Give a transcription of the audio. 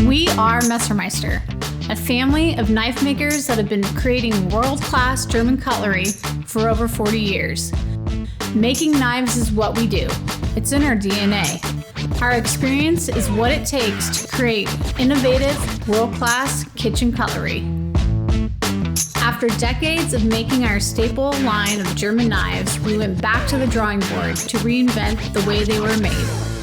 We are Messermeister, a family of knife makers that have been creating world-class German cutlery for over 40 years. Making knives is what we do. It's in our DNA. Our experience is what it takes to create innovative, world-class kitchen cutlery. After decades of making our staple line of German knives, we went back to the drawing board to reinvent the way they were made.